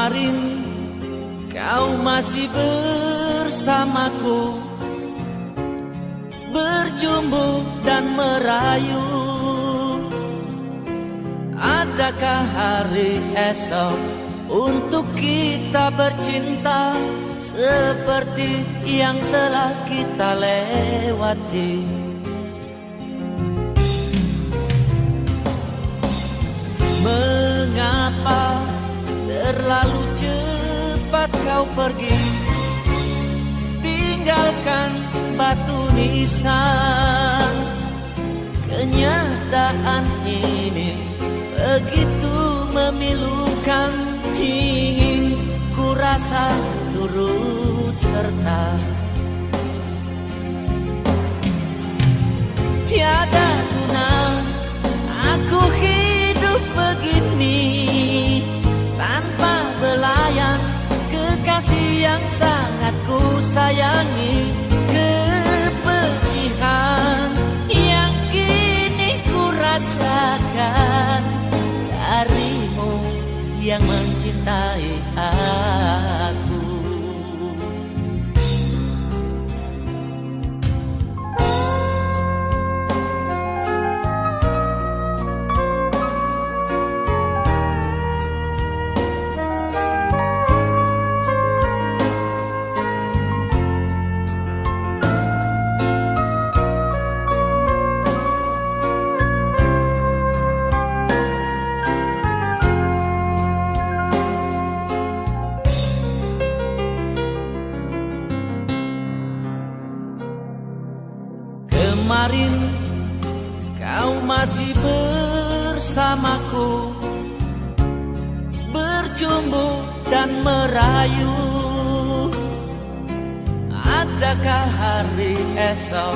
Kemarin kau masih bersamaku, berjumbu dan merayu. Adakah hari esok untuk kita bercinta seperti yang telah kita lewati? Mengapa terlalu cepat kau pergi, tinggalkan batu nisan? Kenyataan ini begitu memilukan, ingin ku rasa turut serta. Tiada guna aku hidup begini tanpa belayan kekasih yang sangat ku sayangi. Kepedihan yang kini ku rasakan darimu yang mencintai aku. Kemarin kau masih bersamaku, berjumbu dan merayu. Adakah hari esok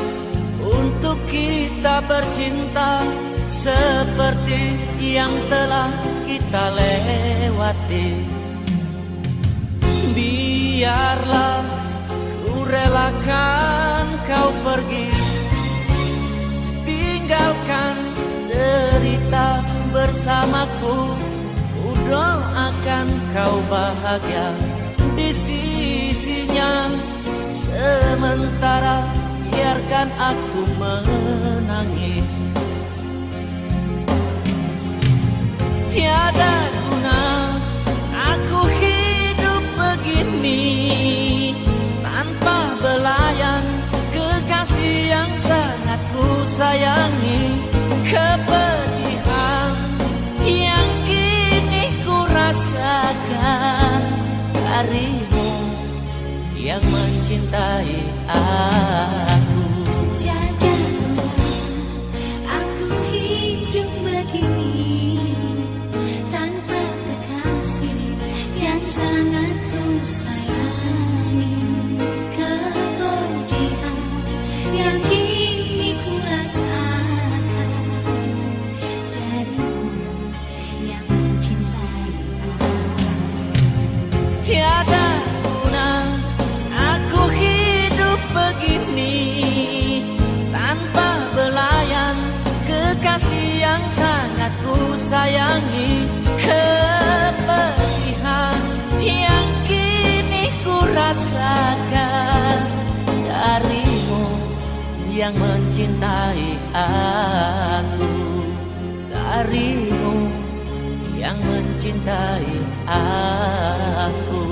untuk kita bercinta seperti yang telah kita lewati? Biarlah ku relakan kau pergi, tinggalkan derita bersamaku. Ku doakan kau bahagia di sisinya, sementara biarkan aku menangis. Tiada guna aku hidup begini tanpa belayan kekasih yang sangat ku sayangi. Kepedihan yang kini ku rasakan darimu yang mencintai aku. Janganlah aku hidup begini tanpa kekasih yang sangat ku sayangi. Kepedihan yang kini ku rasakan darimu yang mencintai aku. Tiada guna aku hidup begini tanpa belayan kekasih yang sangat ku sayangi. Kepedihan yang kini ku rasakan darimu yang mencintai aku. Darimu yang mencintai aku.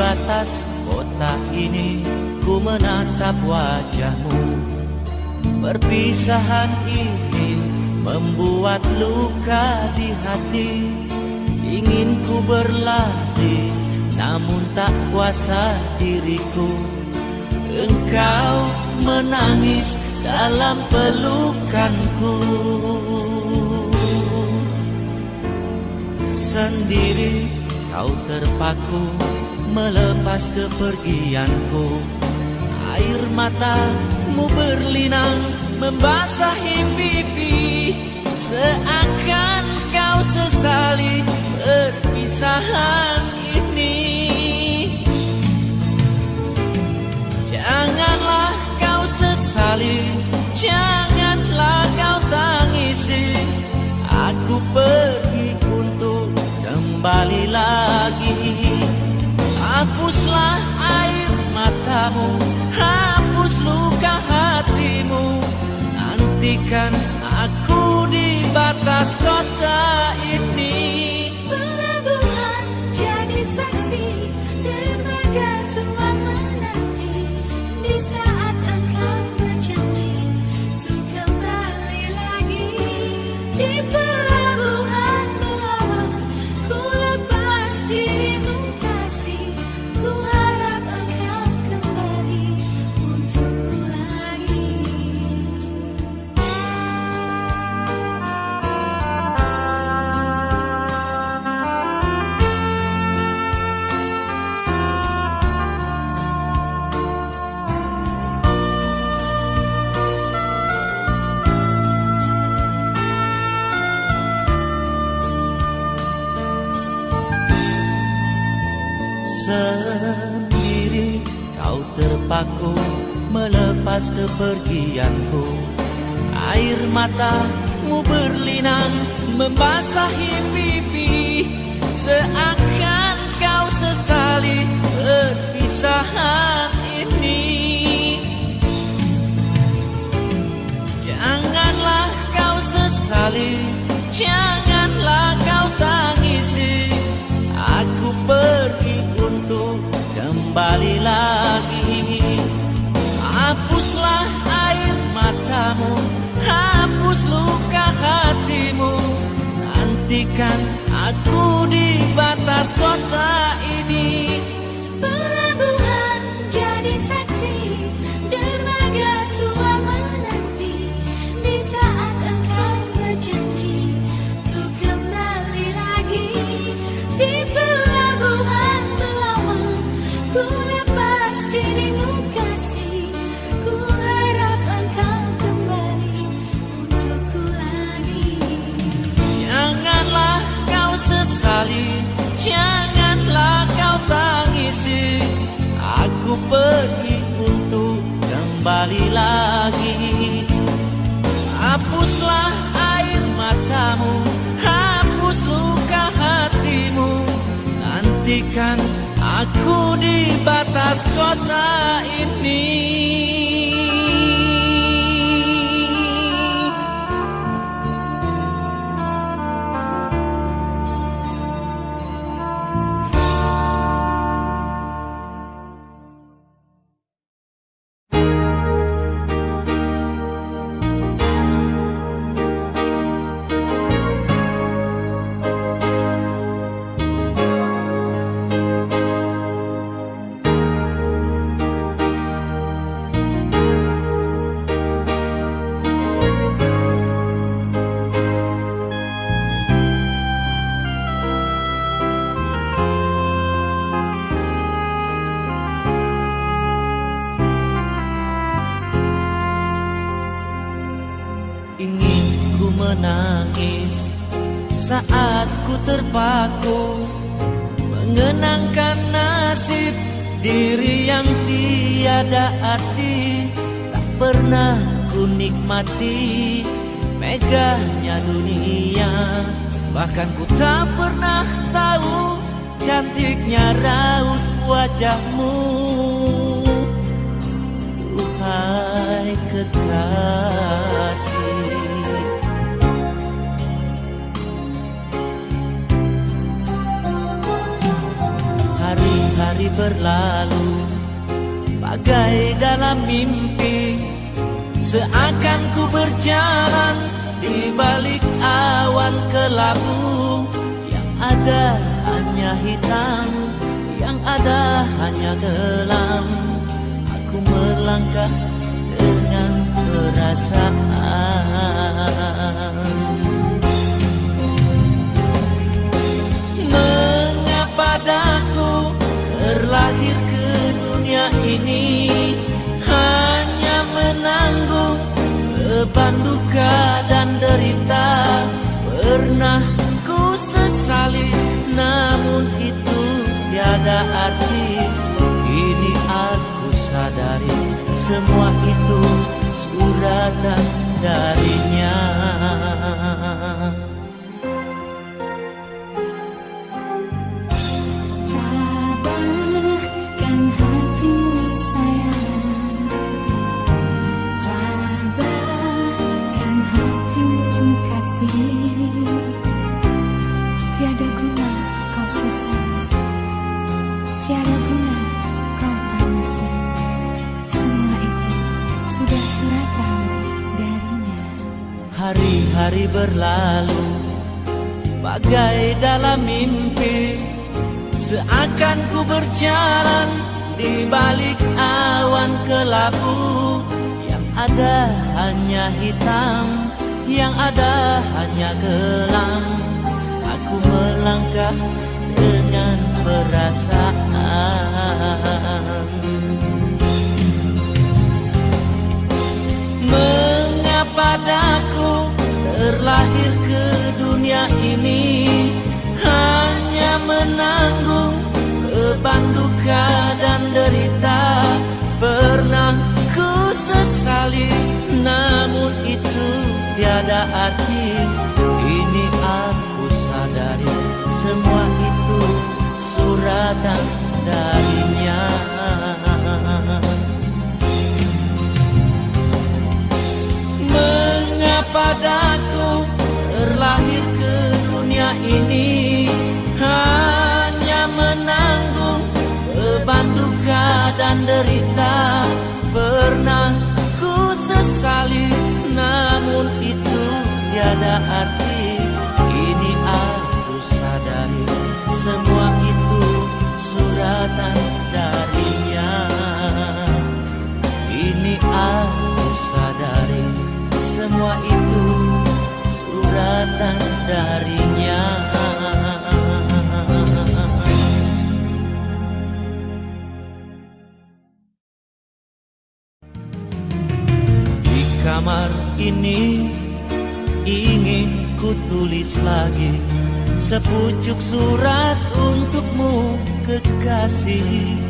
Batas kota ini ku menatap wajahmu. Perpisahan ini membuat luka di hati. Ingin ku berlari namun tak kuasa diriku. Engkau menangis dalam pelukanku. sendiri, kau terpaku melepas kepergianku. Air matamu berlinang membasahi pipi, seakan kau sesali perpisahan ini. Janganlah kau sesali, janganlah kau tangisi. Aku pergi untuk kembali lagi. Hapuslah air matamu, hapus luka hatimu. Nantikan aku di batas kota ini. Pelabuhan jadi saksi, dermaga tua menanti. Di saat engkau berjanji untuk kembali lagi. Di pelabuhan belawan ku lepas dirimu kasih. Ku harap engkau kembali untukku lagi. Sendiri kau terpaku melepas kepergianku. Air matamu berlinang membasahi pipi, seakan kau sesali perpisahan ini. Janganlah kau sesali, janganlah kau tangisi. Aku pergi untuk kembali lagi. Hapuslah air matamu, hapus luka hatimu. Nantikan aku di batas kota ini. Pelabuhan jadi saksi, dermaga tua menanti. Di saat engkau berjanji untuk kembali lagi. Di pelabuhan belawan ku lepas dirimu kasih. Ku harap engkau kembali untukku lagi. Janganlah kau sesali, janganlah kau tangisi. Aku pergi untuk kembali lagi. Hapuslah air matamu, hapus luka hatimu. Nantikan aku di batas kota ini. Ingin ku menangis saat ku terpaku mengenangkan nasib diri yang tiada arti. Tak pernah ku nikmati megahnya dunia, bahkan ku tak pernah tahu cantiknya raut wajahmu. Duhai kekasih, hari-hari berlalu bagai dalam mimpi, seakan ku berjalan di balik awan kelabu. Yang ada hanya hitam, yang ada hanya gelam. Aku melangkah dengan perasaan. terlahir ke dunia ini hanya menanggung beban duka dan derita. Pernah ku sesali, namun itu tiada arti. Kini aku sadari semua itu suratan darinya. Tabahkan hatimu sayang, tabahkan hatimu kasih. Tiada guna kau sesal, tiada guna kau tangisi. Semua itu sudah suratan darinya. Hari-hari berlalu bagai dalam mimpi, seakan ku berjalan di balik awan kelabu. Yang ada hanya hitam, yang ada hanya kelam. Aku melangkah dengan perasaan. Mengapa daku terlahir ke dunia ini hanya menanggung beban duka dan derita. Pernah ku sesali, namun itu tiada arti. Kini aku sadari semua itu suratan darinya. Mengapa daku terlahir ke dunia ini hanya menanggung beban duka dan derita. Pernah ku sesali, namun itu tiada arti. Kini aku sadari semua itu suratan darinya. Kini aku sadari semua itu suratan darinya. Di kamar ini ingin ku tulis lagi sepucuk surat untukmu kekasih.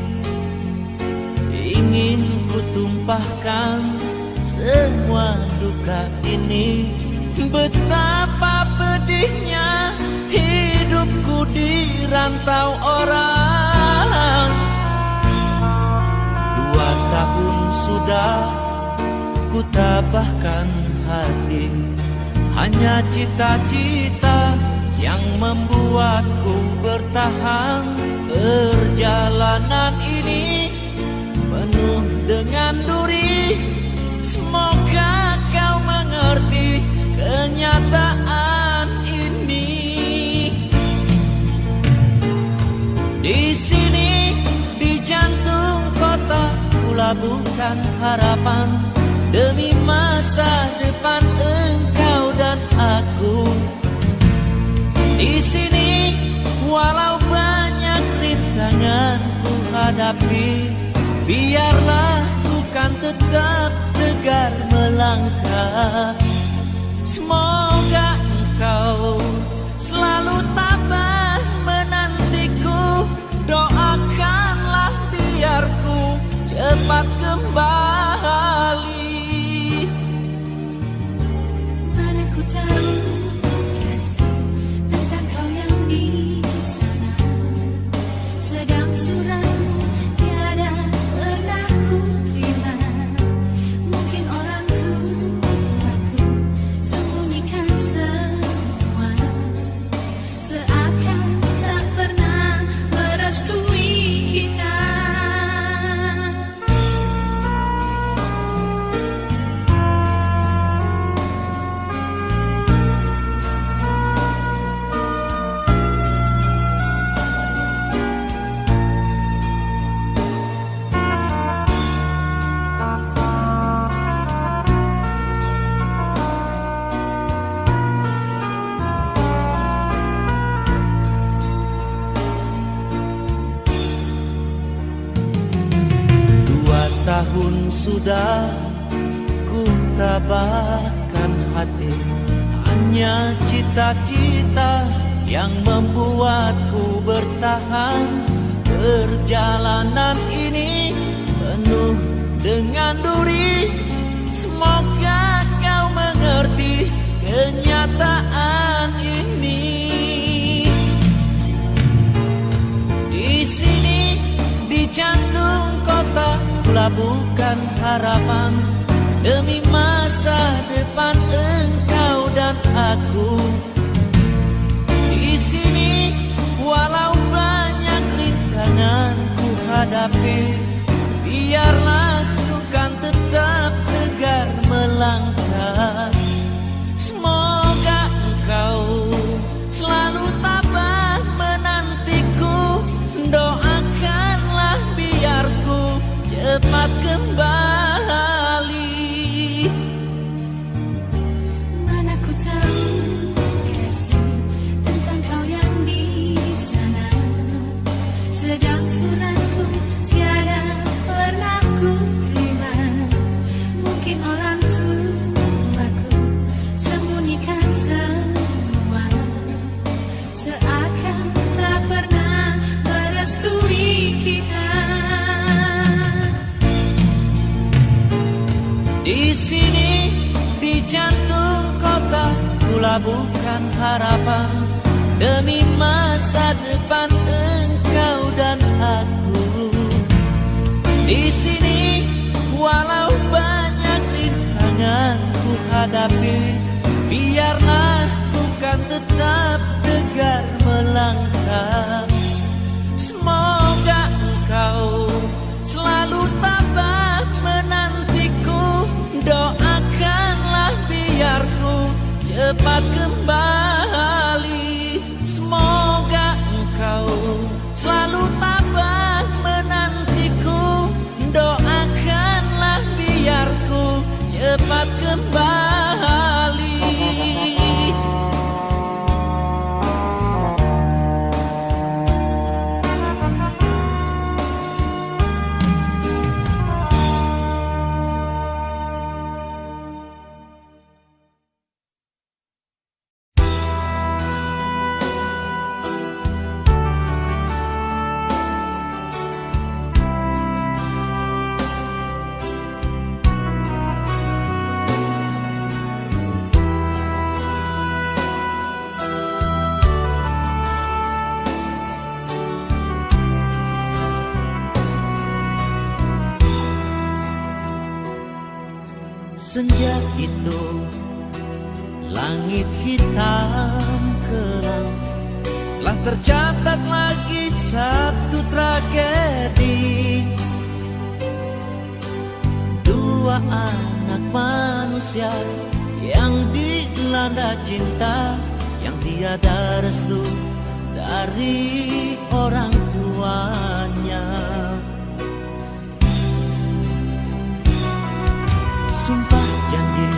Ingin ku tumpahkan semua duka ini. Betapa pedihnya hidupku di rantau orang. 2 tahun sudah ku tabahkan hati, hanya cita-cita yang membuatku bertahan. Perjalanan ini penuh dengan duri. Semoga kau mengerti kenyataan ini. Di sini, di jantung kota, ku labuhkan harapan demi masa depan engkau dan aku. Di sini, walau banyak rintangan ku hadapi, biarlah ku kan tetap tegar melangkah. Semoga engkau selalu tabah menantiku. Doakanlah biar ku cepat kembali. Mana ku tahu kasih tentang kau yang di sana. Sedang suratmu tiada pernah ku terima. Mungkin orang tuaku sembunyikan semua. sudah ku tabahkan hati. Hanya cita-cita yang membuatku bertahan. Perjalanan ini penuh dengan duri. Semoga kau mengerti kenyataan ini. Di sini, di jantung kota, kulabuhkan harapan demi masa depan engkau dan aku. Di sini, walau banyak rintangan ku hadapi, biarlah ku kan tetap tegar melangkah. Semoga engkau selalu tabah menantiku. Doakanlah biar ku cepat kembali. Mana ku tahu kasih tentang kau yang di sana. Sedang suratku tiada pernah ku terima. Mungkin orang tuaku sembunyikan semua, seakan tak pernah merestui kita. Di sini, di jantung kota, kulabuhkan harapan demi masa depan engkau dan aku. Di sini, walau banyak rintangan ku hadapi, biarlah ku kan tetap tegar melangkah. Semoga engkau selalu tabah menantiku. Doakanlah biar ku cepat kembali. Semoga engkau selalu tabah menantiku. Doakanlah biar ku cepat kembali. Senja itu langit hitam kelam, telah tercatat lagi satu tragedi. Dua anak manusia yang dilanda cinta, yang tiada restu dari orang tuanya. Sumpah janji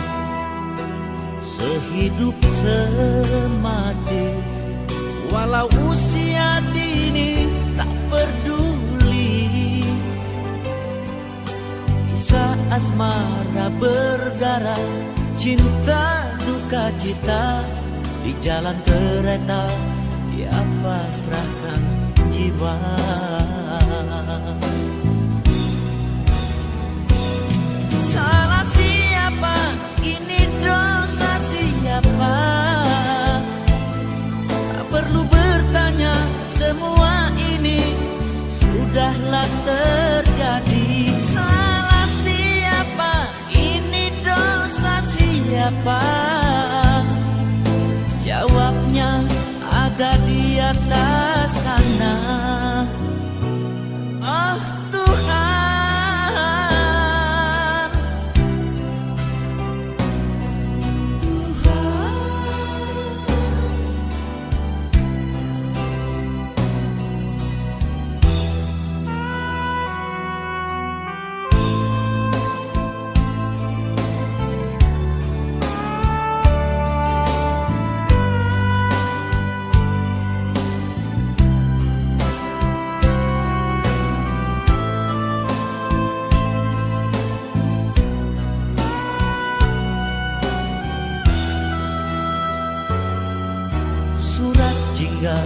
sehidup semati, walau usia dini tak peduli. Kisah asmara berdarah, cinta duka cita, di jalan kereta dia pasrahkan jiwa. Salah siapa? Ini dosa siapa? Tak perlu bertanya, semua ini sudahlah terjadi. Salah siapa? Ini dosa siapa? Jawabnya ada di atas sana. Oh Tuhan, surga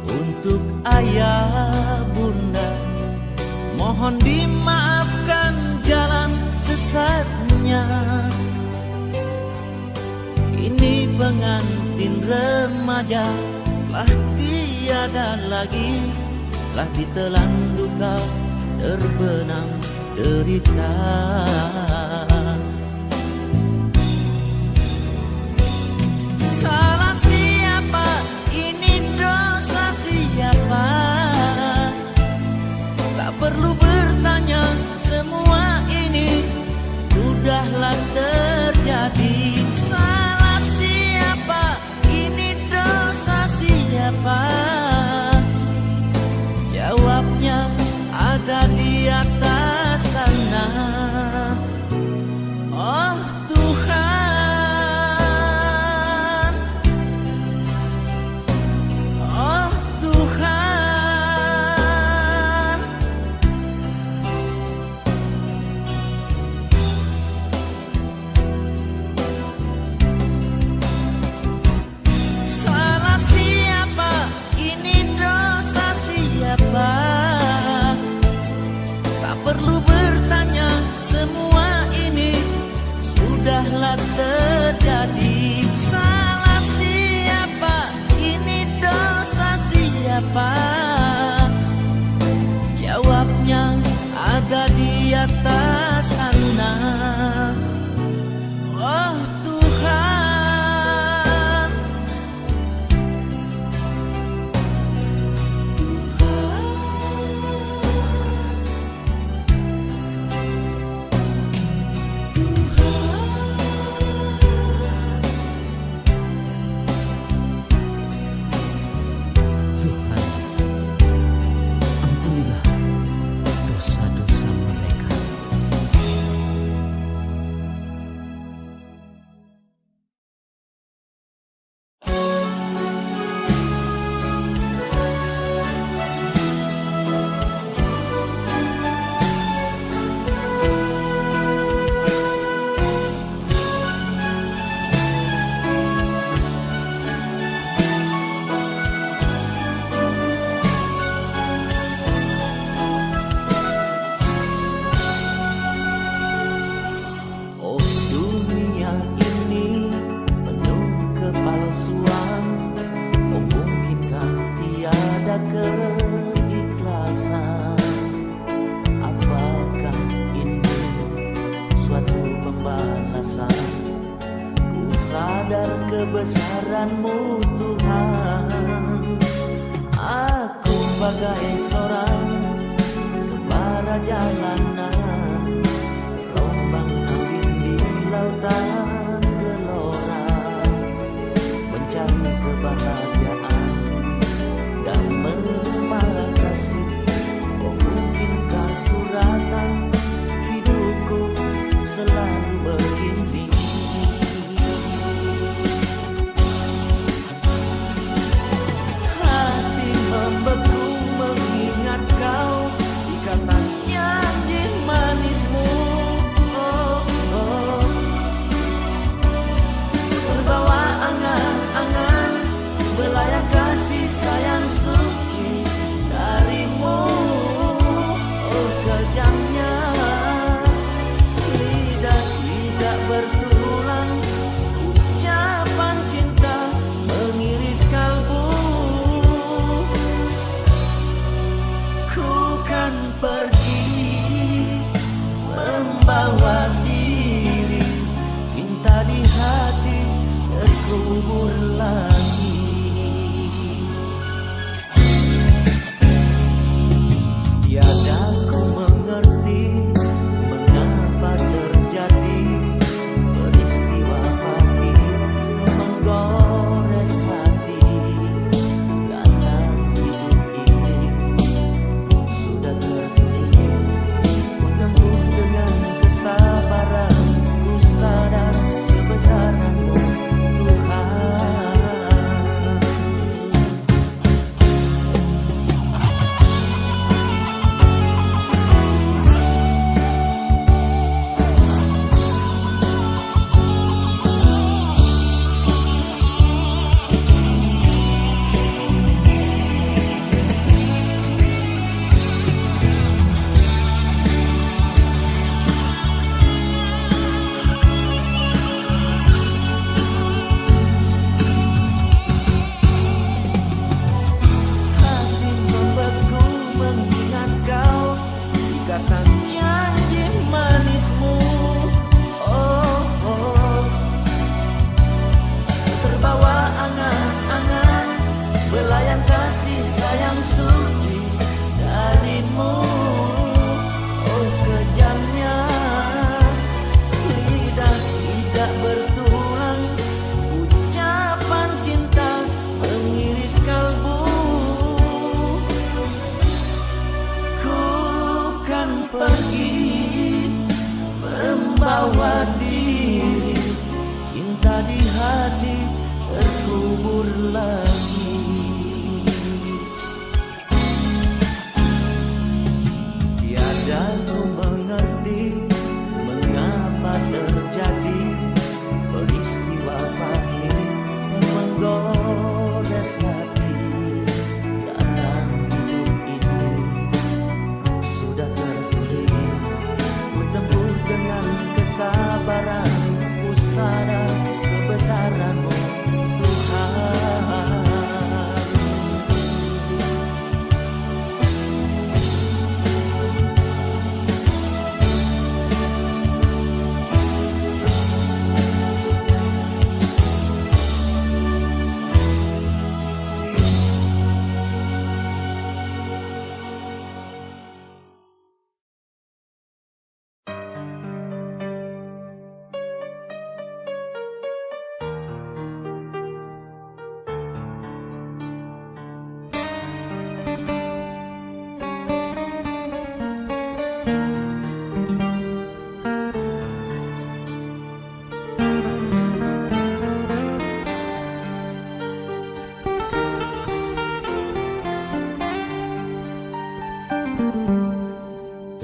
untuk ayah bunda. Mohon dimaafkan jalan sesatnya. Ini pengantin remaja telah tiada lagi, telah ditelan duka, terbenam derita. Salah siapa? Ini dosa siapa? Tak perlu bertanya, semua ini sudahlah terjadi. Salah siapa? Ini dosa siapa? Jawabnya ada di atas sana. Oh Tuhan,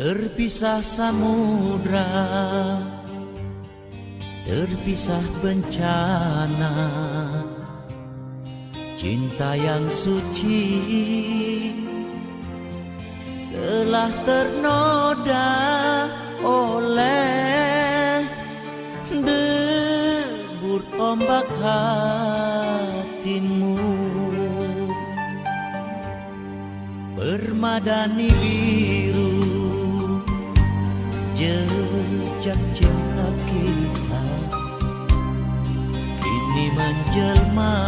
Terpisah samudra, terpisah bencana, cinta yang suci telah ternoda oleh debur ombak hatimu. Permadani biru jejak cinta kita kini menjelma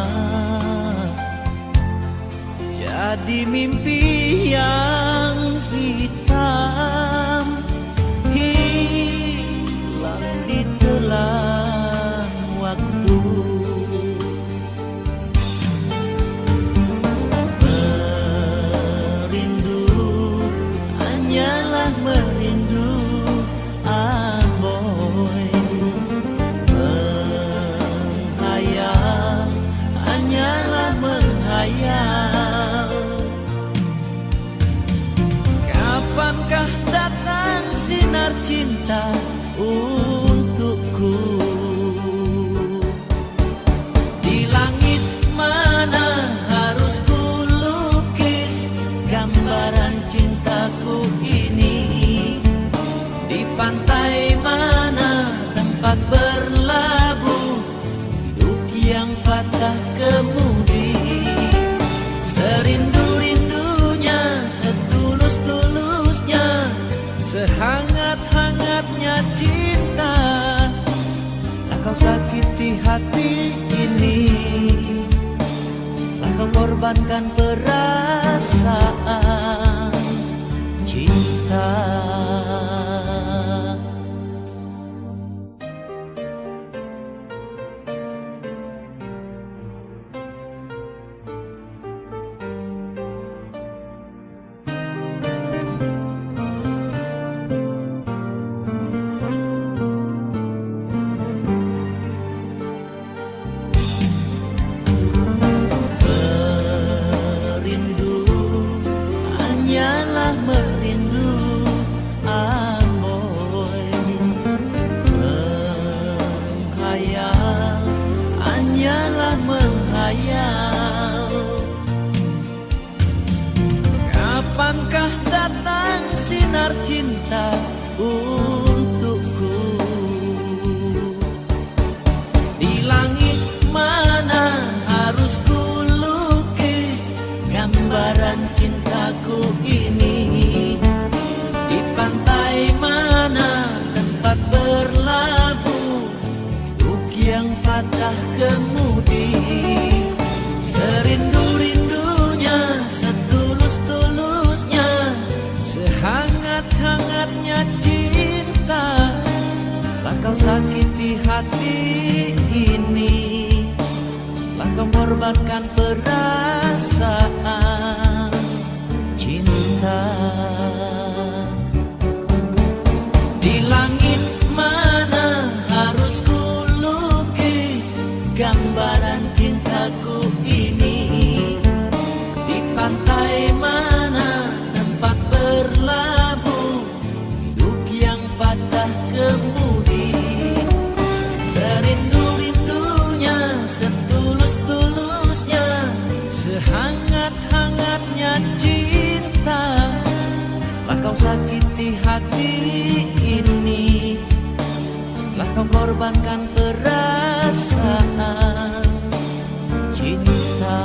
jadi mimpi yang hitam, hilang di telan waktu. Merindu hanyalah merindu, amboi. Menghayal hanyalah menghayal. Kapankah datang sinar cinta untukku? Di langit mana harus ku lukis gambaran cintaku ini? Di pantai mana tempat berlabuh hidup yang patah kemudi? Serindu-rindunya, setulus-tulusnya, sehangat-hangatnya cinta. Tak kau sakiti hati ini, tak kau korbankan perasaan cinta. Kapankah datang sinar cinta untukku? Di langit mana harus ku lukis gambaran cintaku ini? Di pantai mana tempat berlabuh hidup yang patah kemudi? Serindu-rindunya, setulus-tulusnya, sehangat-hangatnya cinta. Lah kau sakiti hati ini, lah kau korbankan perasaan cinta. Di langit mana harus ku lukis gambaran cintaku ini? Di pantai mana tempat berlabuh hidup yang patah kemudi? Serindu-rindunya, setulus-tulusnya, sehangat-hangatnya cinta. Lah kau sakiti hati ini, lah kau korbankan perasaan cinta.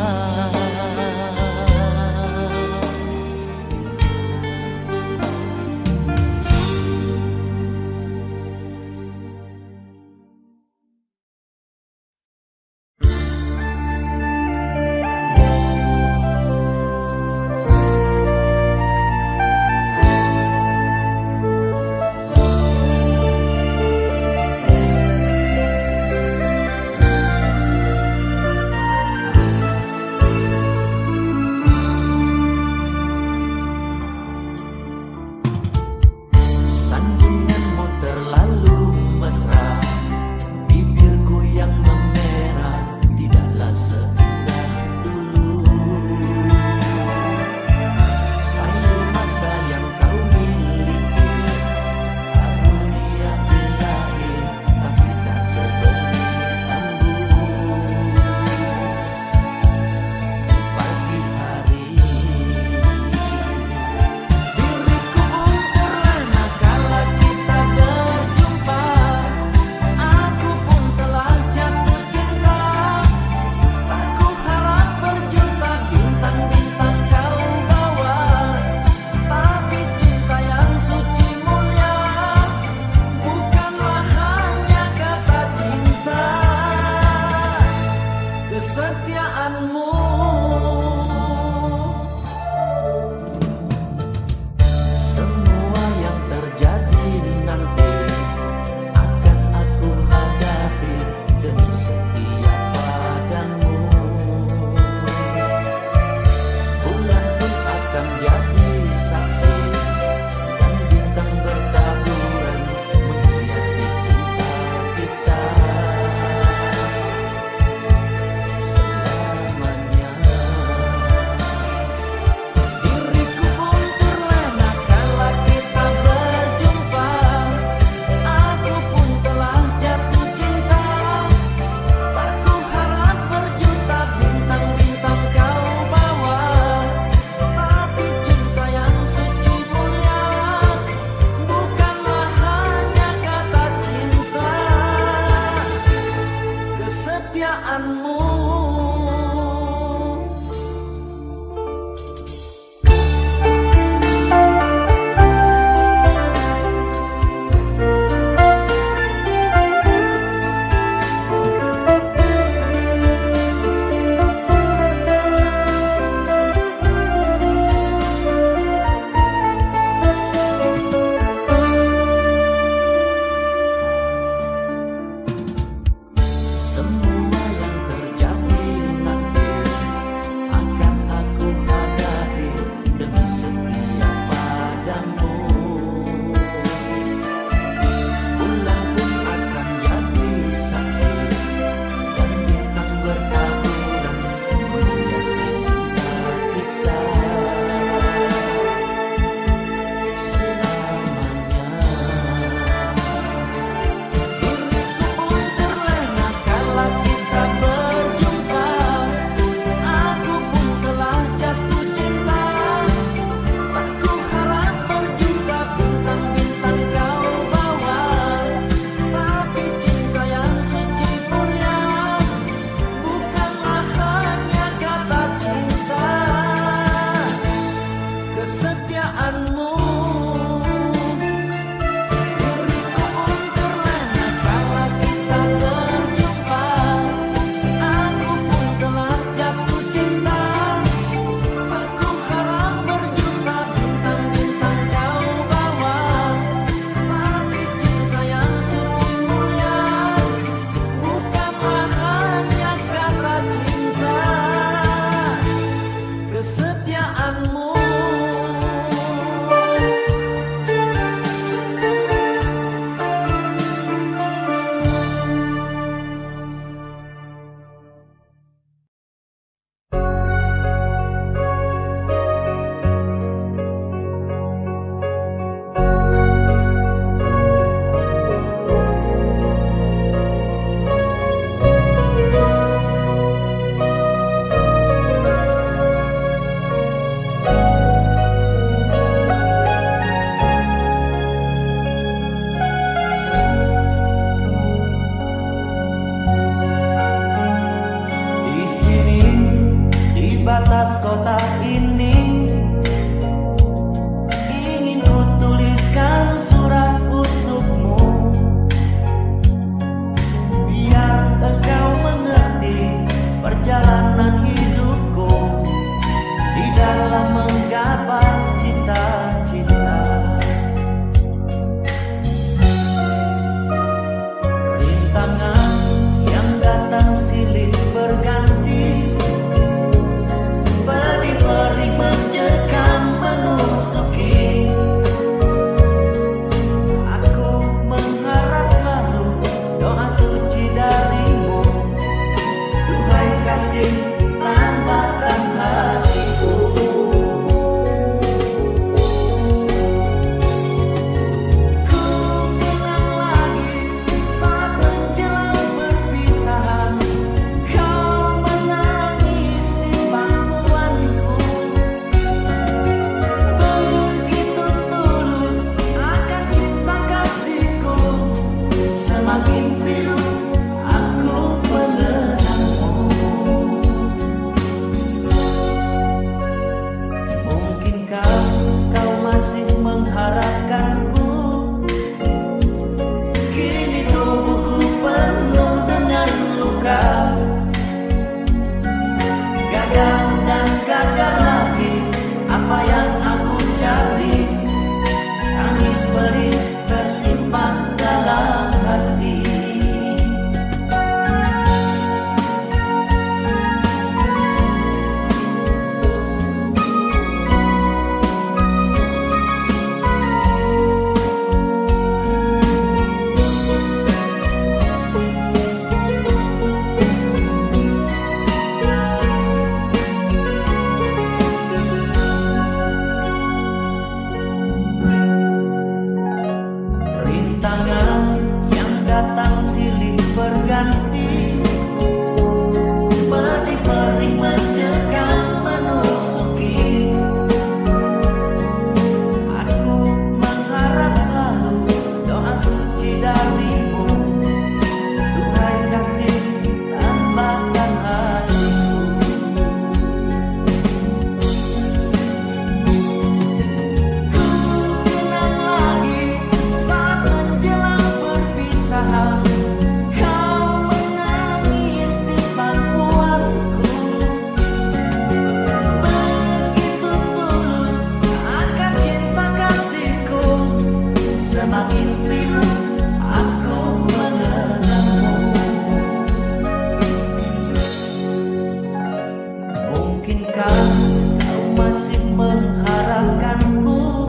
Mungkinkah kau masih mengharapkanku?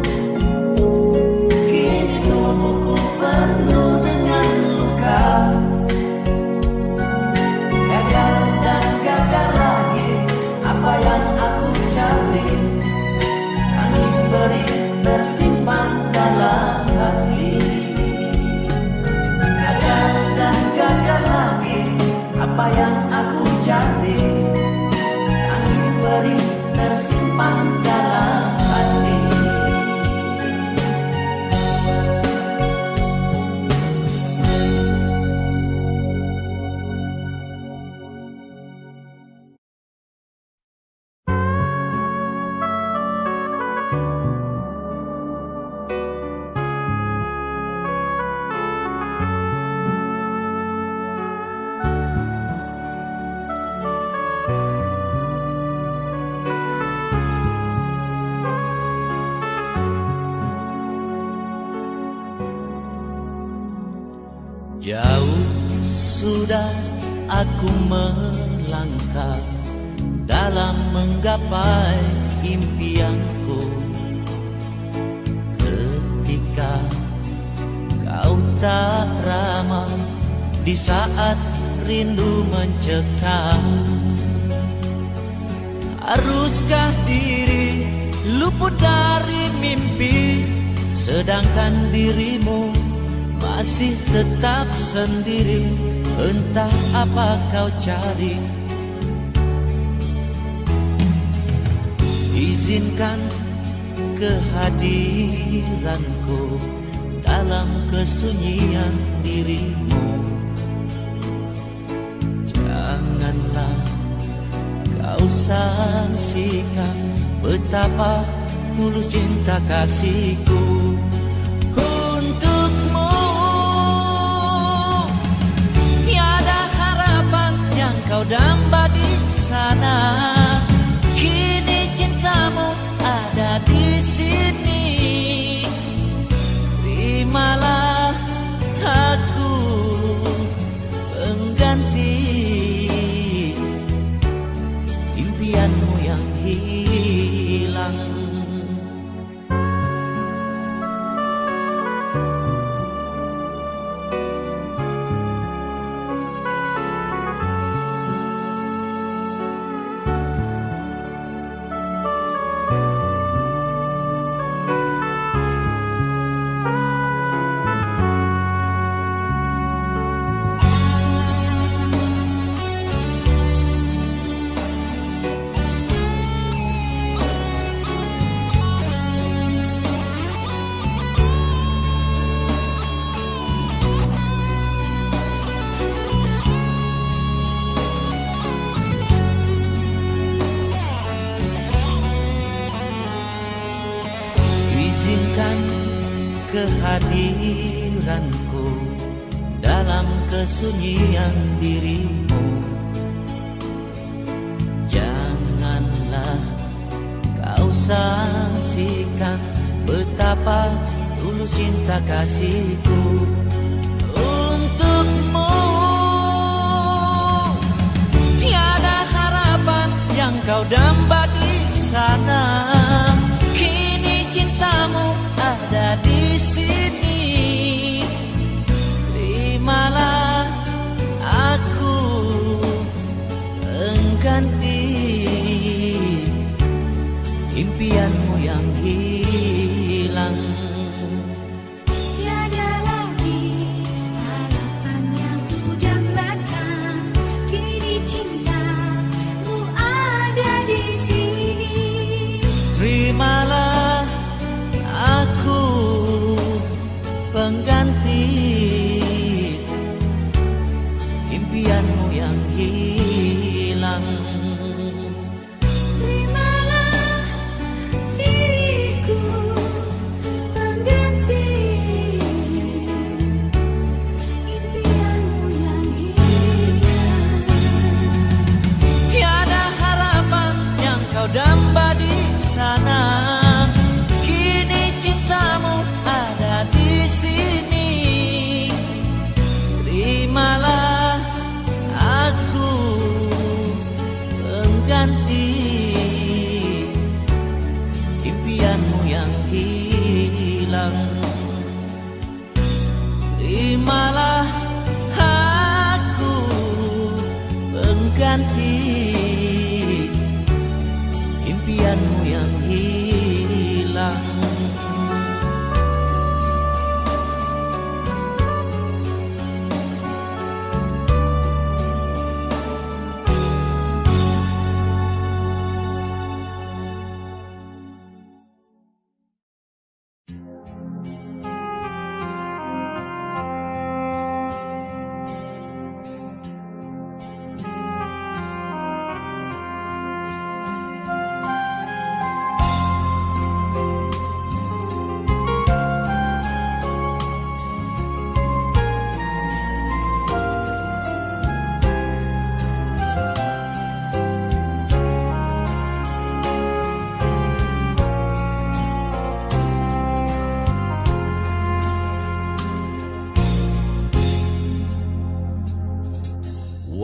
Kini tubuhku penuh dengan luka. Gagal dan gagal lagi, apa yang aku cari? Tangis perih tersimpan dalam hati. Gagal dan gagal lagi, apa yang aku cari? Tangis perih tersimpan dalam hati. Jauh sudah aku melangkah dalam menggapai impianku. Ketika kau tak ramah di saat rindu mencekam, haruskah diri luput dari mimpi, sedangkan dirimu masih tetap sendiri? Entah apa kau cari. Izinkan kehadiranku dalam kesunyian dirimu. Janganlah kau saksikan betapa tulus cinta kasihku untukmu. Tiada harapan yang kau damba di sana. Kini cintamu ada di sini. Terimalah aku pengganti impianmu yang hilang. Izinkan kehadiranku dalam kesunyian dirimu. Janganlah kau saksikan betapa tulus cinta kasihku untukmu. Tiada harapan yang kau damba di sana. Cintamu ada di sini. Terimalah aku pengganti impianmu yang hilang. Tiada lagi harapan yang ku dambakan. Kini cintamu ada di sini. Terimalah aku pengganti impianmu yang hilang. Terimalah diriku pengganti impianmu yang hilang. Tiada harapan yang kau damba di sana. Terimalah aku pengganti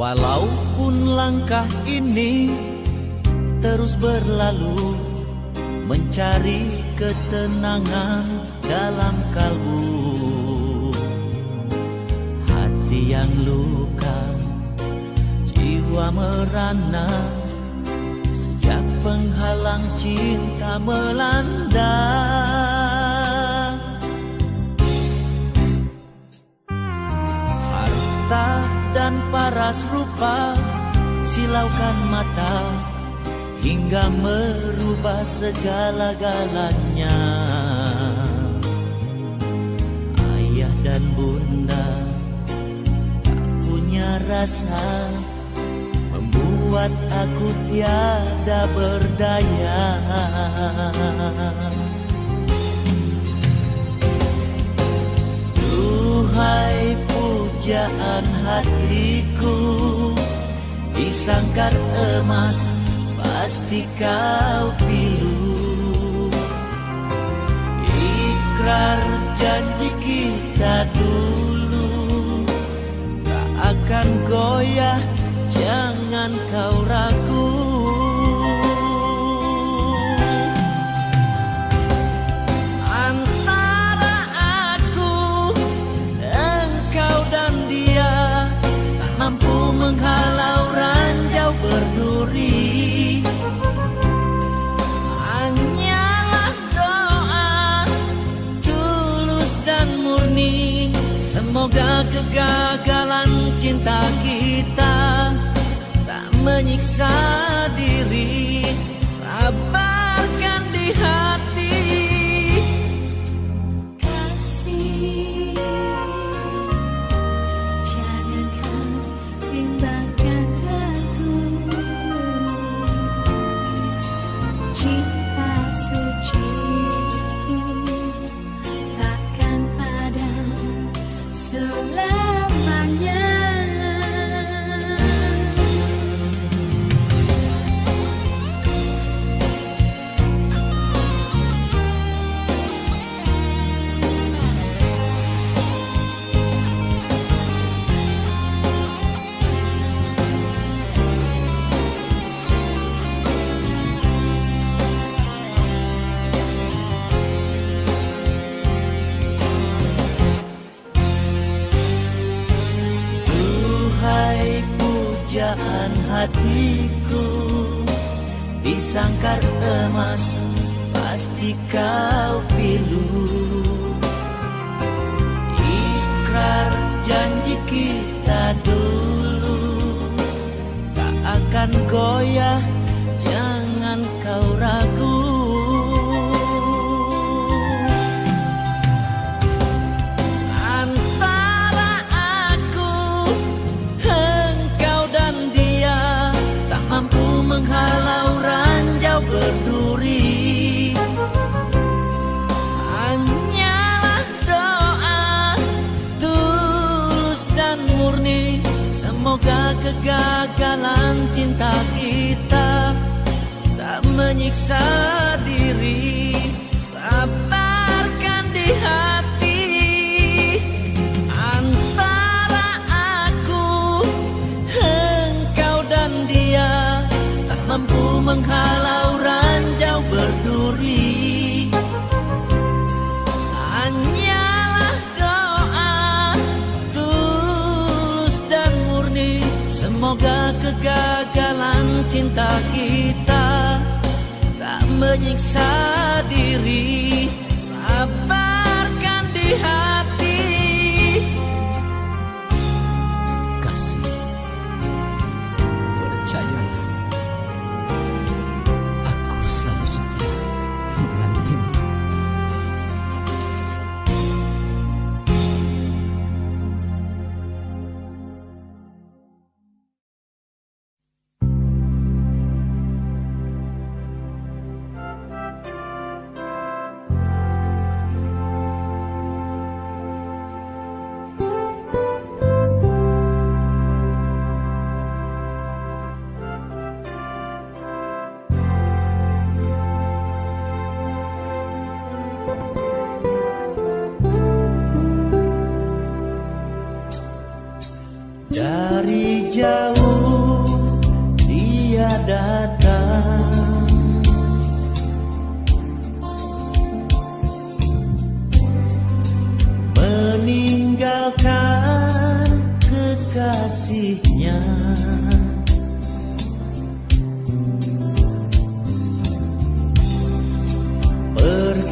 Walaupun langkah ini terus berlalu, mencari ketenangan dalam kalbu. Hati yang luka, jiwa merana, sejak penghalang cinta melanda. Harta dan paras rupa silaukan mata, hingga merubah segala-galanya. Ayah dan bunda tak punya rasa, membuat aku tiada berdaya. Duhai pujaan hatiku, disangkar emas pasti kau pilu. Ikrar janji kita dulu tak akan goyah, jangan kau ragu. Antara aku, engkau dan dia, tak mampu menghalau ranjau berduri. Hanyalah doa tulus dan murni, semoga kegagalan cinta kita tak menyiksa diri. Sabarkan di hati, kasih, jangan kau bimbangkan aku. Cinta suciku takkan padam selamanya. pujaan hatiku, disangkar emas pasti kau pilu. Ikrar janji kita dulu tak akan goyah, jangan kau ragu. Mampu menghalau ranjau berduri. Hanyalah doa tulus dan murni, semoga kegagalan cinta kita tak menyiksa diri. Sabarkan di hati, antara aku, engkau dan dia, mampu menghalau ranjau berduri. Hanyalah doa tulus dan murni, semoga kegagalan cinta kita tak menyiksa diri. Sabarkan di hati, kasih, percayalah, selalu setia menantimu.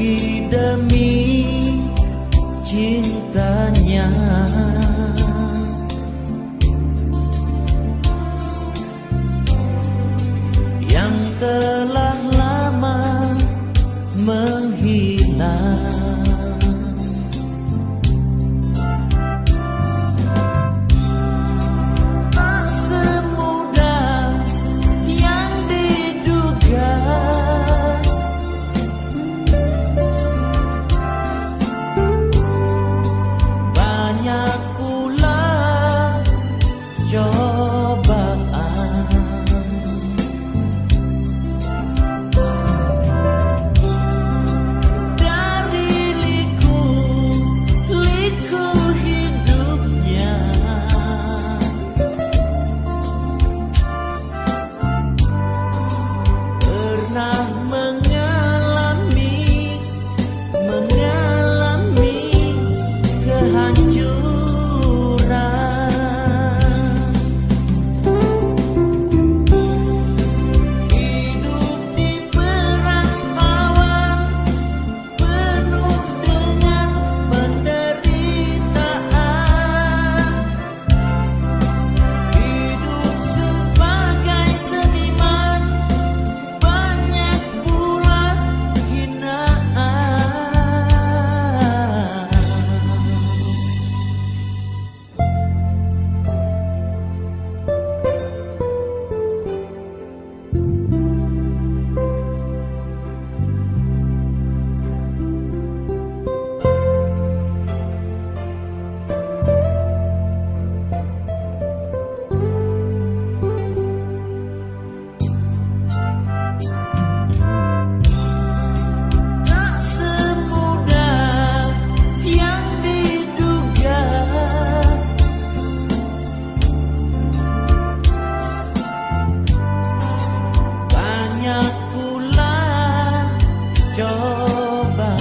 pergi demi cintanya. Yang telah lama menghilang. Tak semudah yang diduga. Banyak pula cobaan. Dari liku-liku hidupnya, pernah mengalami kehancuran. Hidup di perantauan penuh dengan penderitaan. Hidup sebagai seniman, banyak pula hinaan. Tak semudah yang diduga. Banyak pula cobaan.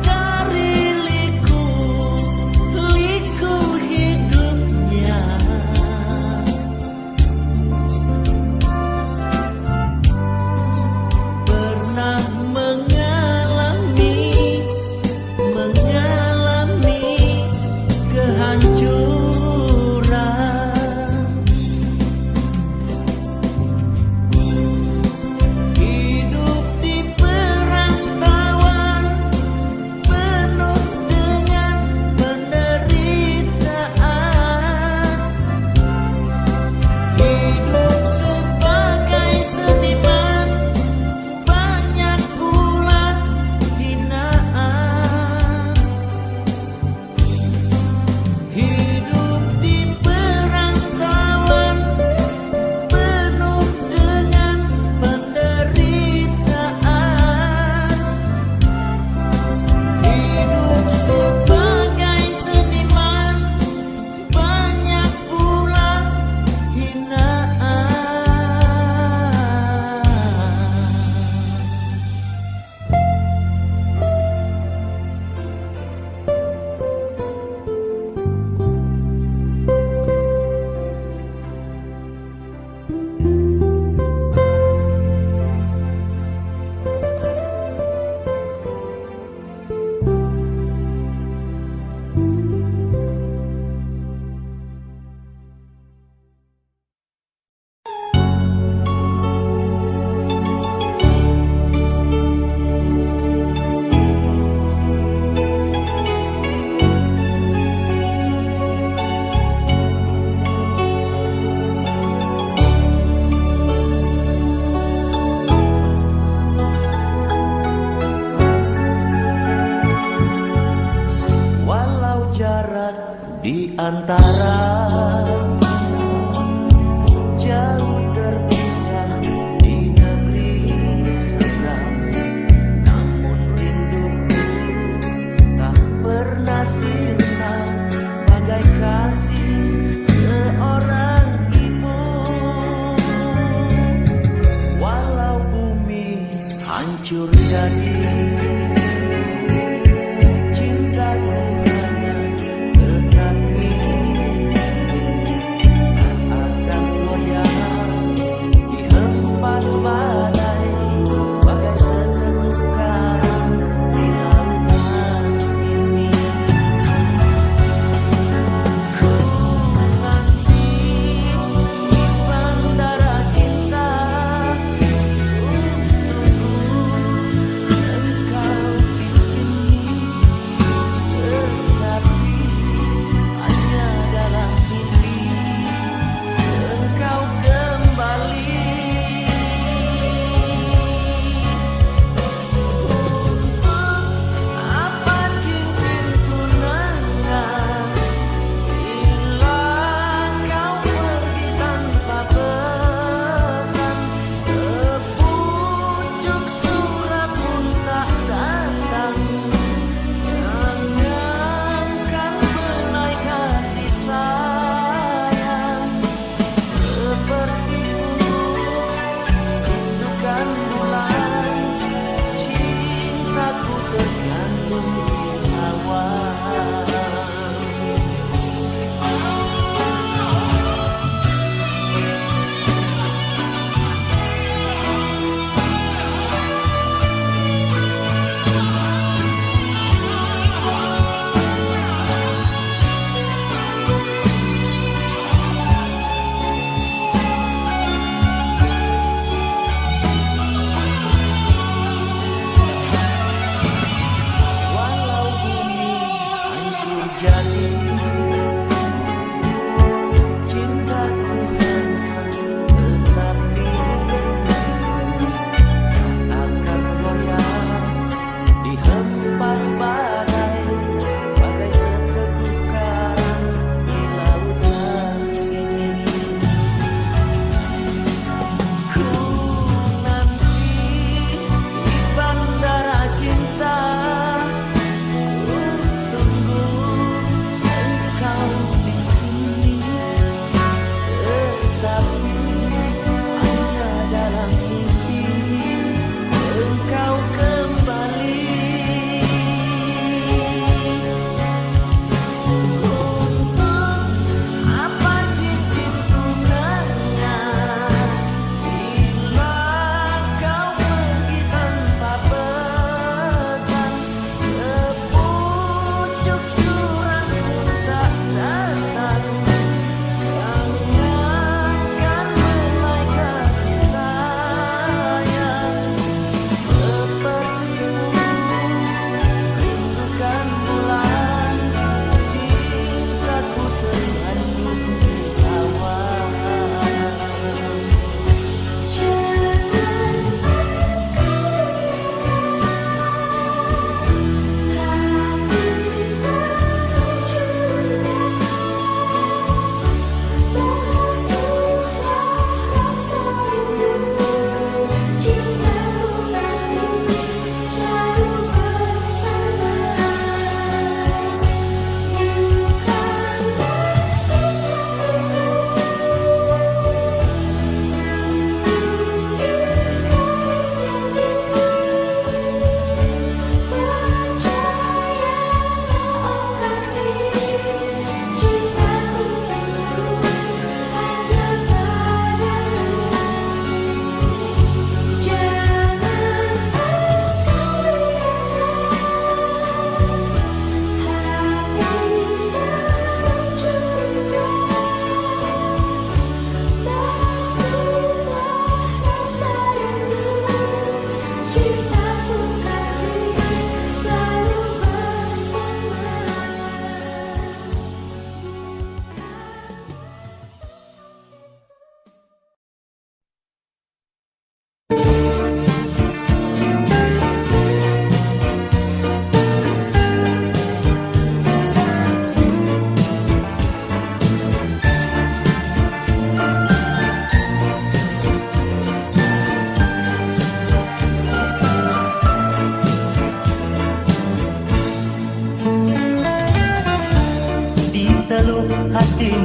Dari liku-liku hidupnya, pernah mengalami kehancuran. Hidup di perantauan penuh dengan penderitaan. Hidup sebagai seniman, banyak pula hinaan. Hidup di perantauan penuh dengan penderitaan. Hidup sebagai seniman, banyak pula hinaan. Walau jarak di antara jauh terpisah di negeri seberang, namun rinduku tak pernah sirna bagai kasih seorang ibu. Walau bumi hancur jadi, cintaku hanya tetapi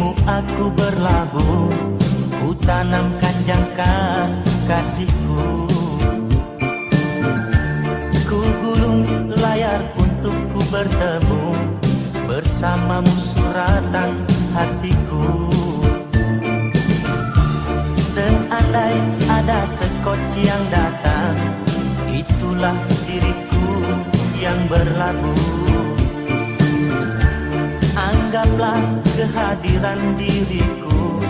dirimu aku berlabuh, ku tanamkan jangka kasihku. Ku gulung layar untuk ku bertemu, bersamamu suratan hatiku. Seandai ada sekoci yang datang, itulah diriku yang berlabuh. Anggaplah kehadiran diriku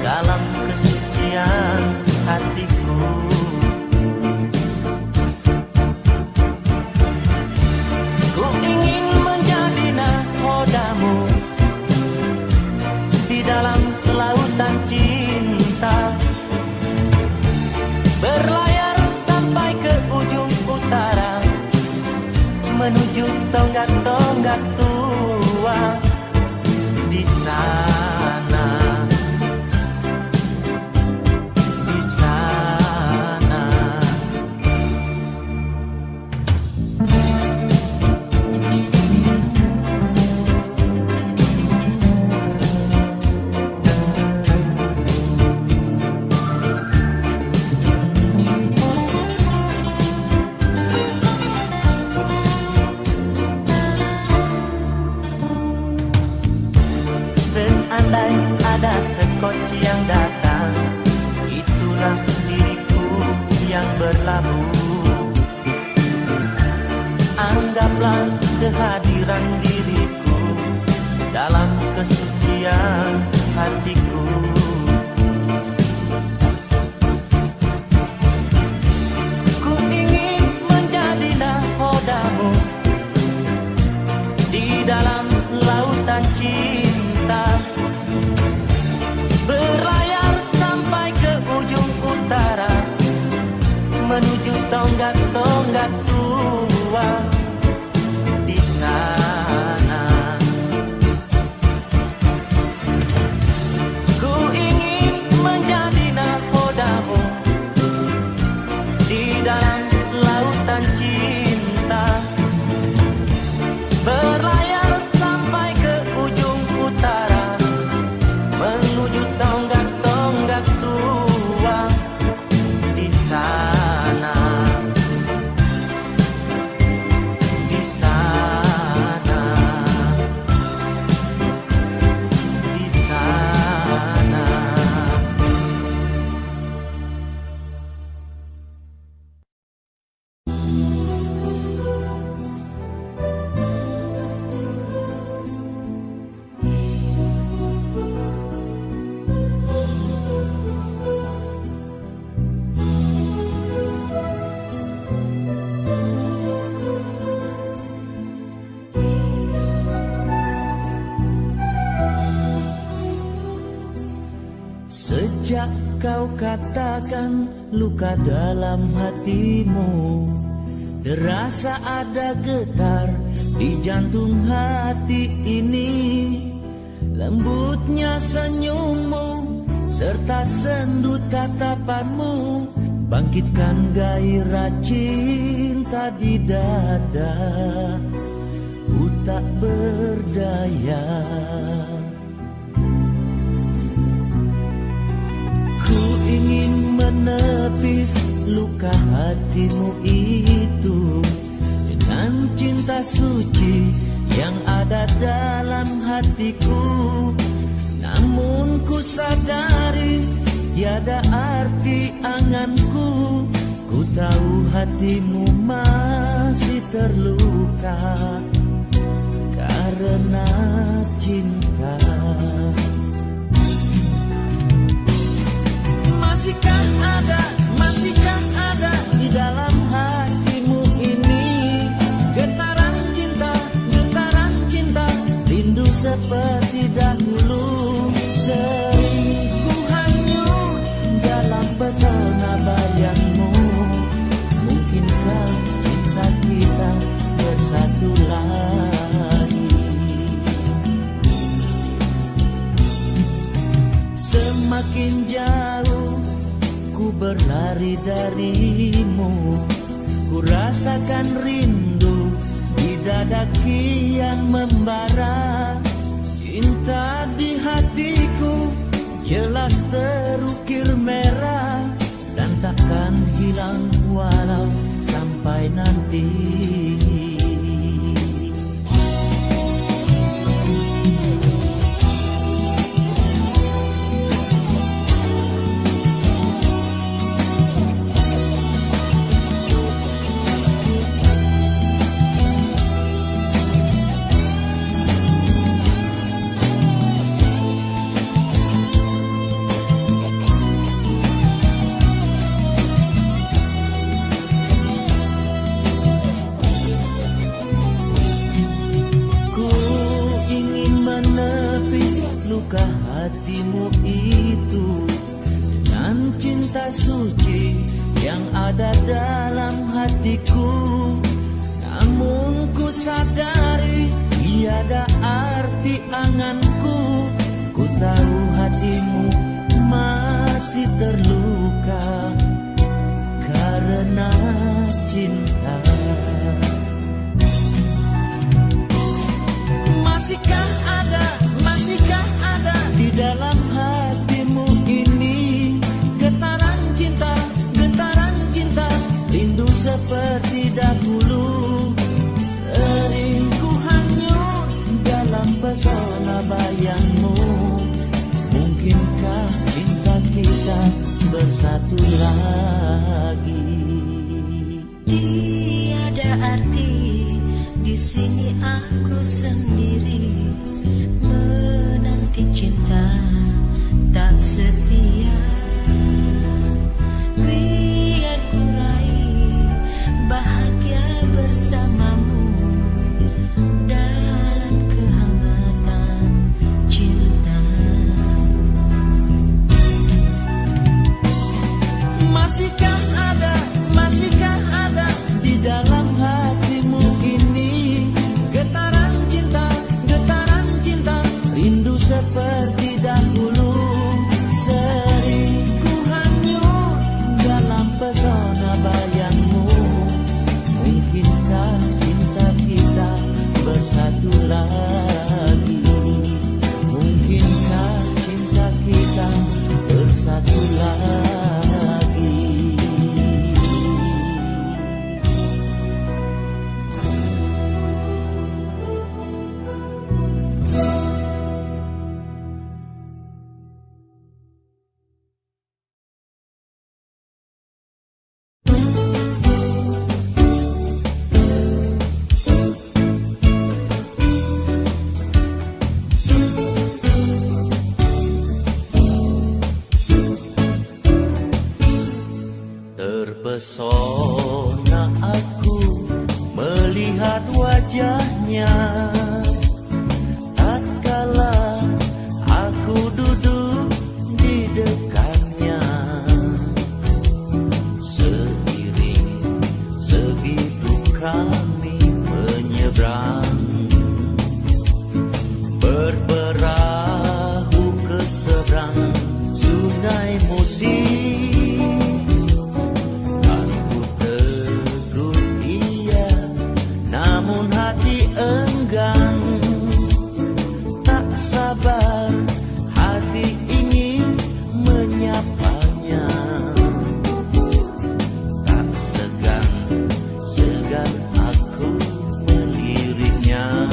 dalam kesucian hatiku. Ku ingin menjadi nahodamu di dalam lautan cinta, berlayar sampai ke ujung utara, menuju tonggak-tonggak tua di sana, di sana. Seandai ada sekoci yang datang, itulah diriku yang berlabuh. Anggaplah kehadiran diriku dalam kesucian hatiku. Ku ingin menjadi nahodamu di dalam lautan cinta, berlayar sampai ke ujung utara, menuju tonggak-tonggak tua di sana. Ku ingin menjadi nahodamu di dalam lautan cinta, berlayar sampai ke ujung utara, menuju tonggak-tonggak tua di sana, di sana, di sana. Sejak kau katakan luka dalam hatimu, terasa ada getar di jantung hati ini. Lembutnya senyummu serta sendu tatapanmu bangkitkan gairah cinta di dada. Ku tak berdaya, ingin menepis luka hatimu itu dengan cinta suci yang ada dalam hatiku. Namun ku sadari tiada arti anganku. Ku tahu hatimu masih terluka karena cinta. Masihkah ada di dalam hatimu ini getaran cinta, rindu seperti dahulu. Sering ku hanyut dalam pesona bayangmu. Mungkinkah cinta kita bersatu lagi? Semakin jauh ku berlari darimu, ku rasakan rindu di dada kian membara. Cinta di hatiku jelas terukir merah dan takkan hilang walau sampai nanti. Luka hatimu itu dengan cinta suci yang ada dalam hatiku. Namun ku sadari tiada arti anganku. Ku tahu hatimu masih terluka karena cinta. Masihkah ada di dalam hatimu ini getaran cinta, rindu seperti dahulu. Sering ku hanyut dalam pesona bayangmu. Mungkinkah cinta kita bersatu lagi? Tiada arti di sini aku sendiri menanti cinta tak setia. Biar ku raih bahagia bersamamu dalam kehangatan cinta. Masihkah ada di dalam hatimu ini getaran cinta, rindu seperti dahulu. Sering ku hanyut dalam pesona bayangmu. Mungkinkah cinta kita bersatu lagi? Mungkinkah cinta kita bersatu lagi? Terpesona aku melihat wajahnya tatkala aku duduk di dekatnya. Seiring sehidup kami menyeberang, berperahu ke seberang sungai Musi. Enggan, tak sabar, hati ingin menyapanya. Tak segan aku meliriknya.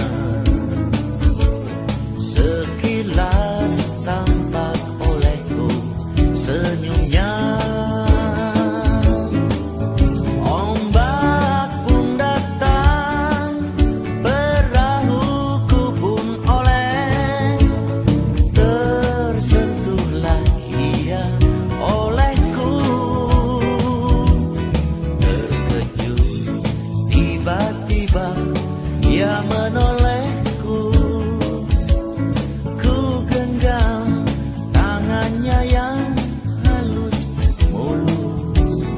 Sekilas tampak olehku senyumnya. Ia menolehku, ku genggam tangannya yang halus mulus.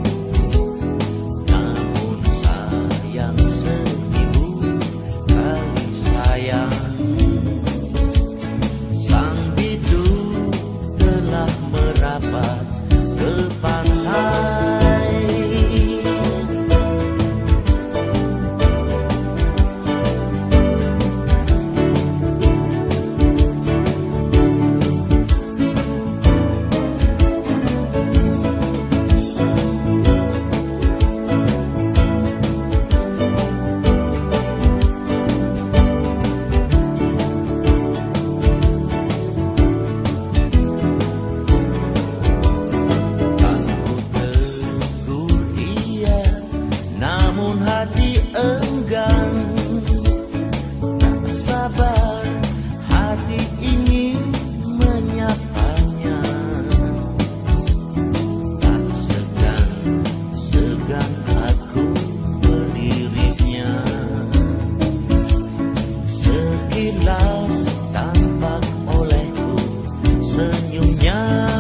Namun sayang seribu kali sayang, sang biduk telah merapat ke pantai. hanya